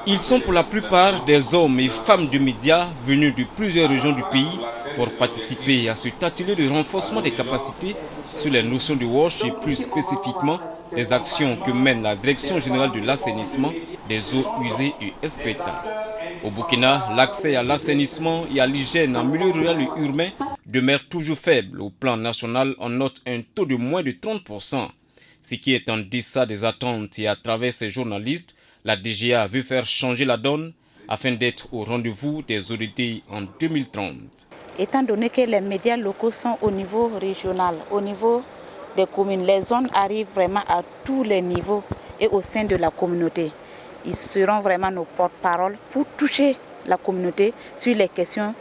Ils sont pour la plupart des hommes et femmes de médias venus de plusieurs régions du pays pour participer à cet atelier de renforcement des capacités sur les notions de WASH et plus spécifiquement des actions que mène la Direction générale de l'assainissement des eaux usées et excrétables. Au Burkina, l'accès à l'assainissement et à l'hygiène en milieu rural et urbain demeure toujours faible. Au plan national, on note un taux de moins de 30%, ce qui est en deçà des attentes et à travers ces journalistes, la DGA veut faire changer la donne afin d'être au rendez-vous des autorités en 2030. Étant donné que les médias locaux sont au niveau régional, au niveau des communes, les zones arrivent vraiment à tous les niveaux et au sein de la communauté. Ils seront vraiment nos porte-parole pour toucher la communauté sur les questions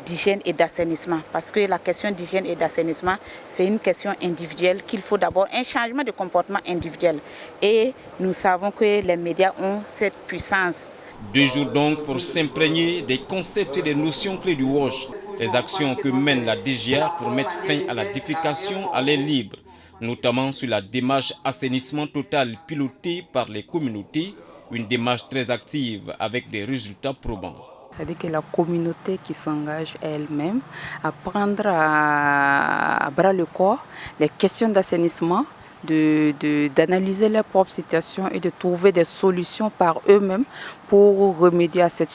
d'hygiène et d'assainissement. Parce que la question d'hygiène et d'assainissement, c'est une question individuelle qu'il faut d'abord un changement de comportement individuel. Et nous savons que les médias ont cette puissance. 2 jours donc pour s'imprégner des concepts et des notions clés du WASH, les actions que mène la DGA pour mettre fin à la défécation à l'air libre, notamment sur la démarche assainissement total pilotée par les communautés, une démarche très active avec des résultats probants. C'est-à-dire que la communauté qui s'engage elle-même à prendre à bras le corps les questions d'assainissement, d'analyser leur propre situation et de trouver des solutions par eux-mêmes pour remédier à cette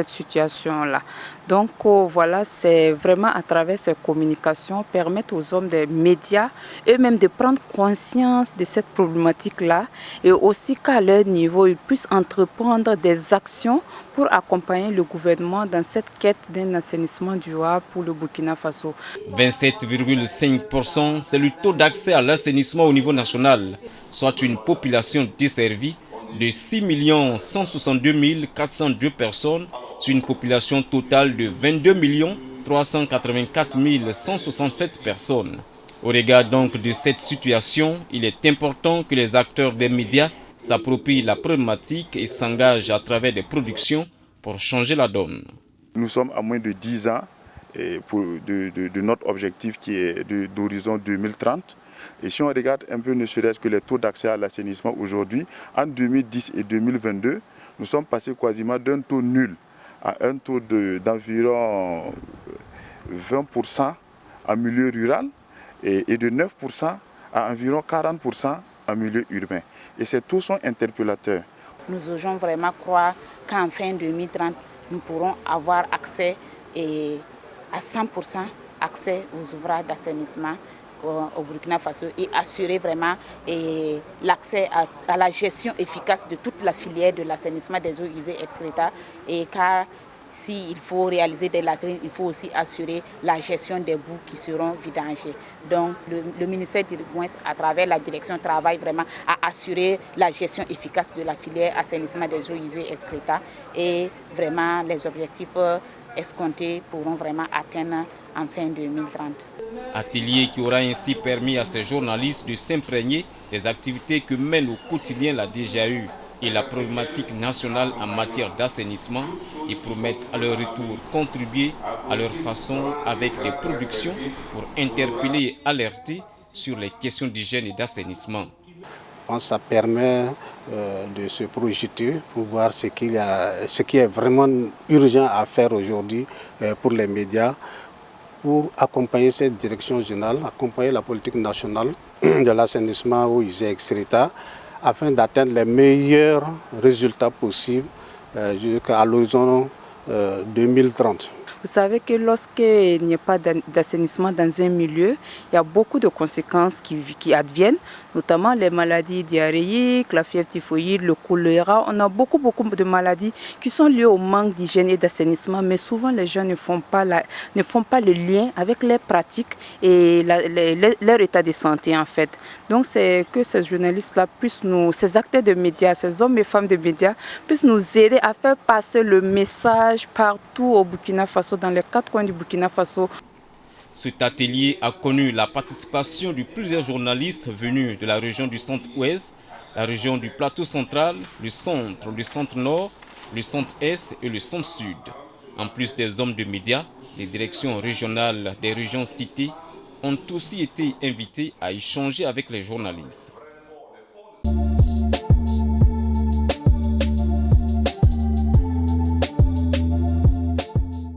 situation-là. Donc voilà, c'est vraiment à travers ces communications permettre aux hommes des médias eux-mêmes de prendre conscience de cette problématique-là et aussi qu'à leur niveau, ils puissent entreprendre des actions pour accompagner le gouvernement dans cette quête d'un assainissement durable pour le Burkina Faso. 27,5%, c'est le taux d'accès à l'assainissement au niveau national, soit une population desservie de 6 162 402 personnes sur une population totale de 22 384 167 personnes. Au regard donc de cette situation, il est important que les acteurs des médias s'approprient la problématique et s'engagent à travers des productions pour changer la donne. Nous sommes à moins de 10 ans de notre objectif qui est d'horizon 2030. Et si on regarde un peu ne serait-ce que les taux d'accès à l'assainissement aujourd'hui, en 2010 et 2022, nous sommes passés quasiment d'un taux nul à un taux d'environ 20% en milieu rural et de 9% à environ 40% en milieu urbain. Et ces taux sont interpellateurs. Nous osons vraiment croire qu'en fin 2030, nous pourrons avoir accès à 100% accès aux ouvrages d'assainissement au Burkina Faso et assurer vraiment l'accès à la gestion efficace de toute la filière de l'assainissement des eaux usées excrétables. Et car s'il faut réaliser des latrines, il faut aussi assurer la gestion des boues qui seront vidangées. Donc le ministère du Moins, à travers la direction, travaille vraiment à assurer la gestion efficace de la filière assainissement des eaux usées excrétables et vraiment les objectifs escomptés pourront vraiment atteindre en fin 2030. Atelier qui aura ainsi permis à ces journalistes de s'imprégner des activités que mène au quotidien la DGAU et la problématique nationale en matière d'assainissement et promettent à leur retour contribuer à leur façon avec des productions pour interpeller et alerter sur les questions d'hygiène et d'assainissement. Ça permet de se projeter pour voir ce qui est vraiment urgent à faire aujourd'hui pour les médias, pour accompagner cette direction générale, accompagner la politique nationale de l'assainissement eaux usées excrétables, afin d'atteindre les meilleurs résultats possibles jusqu'à l'horizon 2030. Vous savez que lorsqu'il n'y a pas d'assainissement dans un milieu, il y a beaucoup de conséquences qui adviennent, notamment les maladies diarrhéiques, la fièvre typhoïde, le choléra. On a beaucoup de maladies qui sont liées au manque d'hygiène et d'assainissement, mais souvent les gens ne font pas le lien avec les pratiques et leur état de santé en fait. Donc c'est que ces journalistes-là ces acteurs de médias, ces hommes et femmes de médias puissent nous aider à faire passer le message partout au Burkina Faso, dans les 4 coins du Burkina Faso. Cet atelier a connu la participation de plusieurs journalistes venus de la région du centre-ouest, la région du plateau central, le centre-nord, le centre-est et le centre-sud. En plus des hommes de médias, les directions régionales des régions citées ont aussi été invités à échanger avec les journalistes.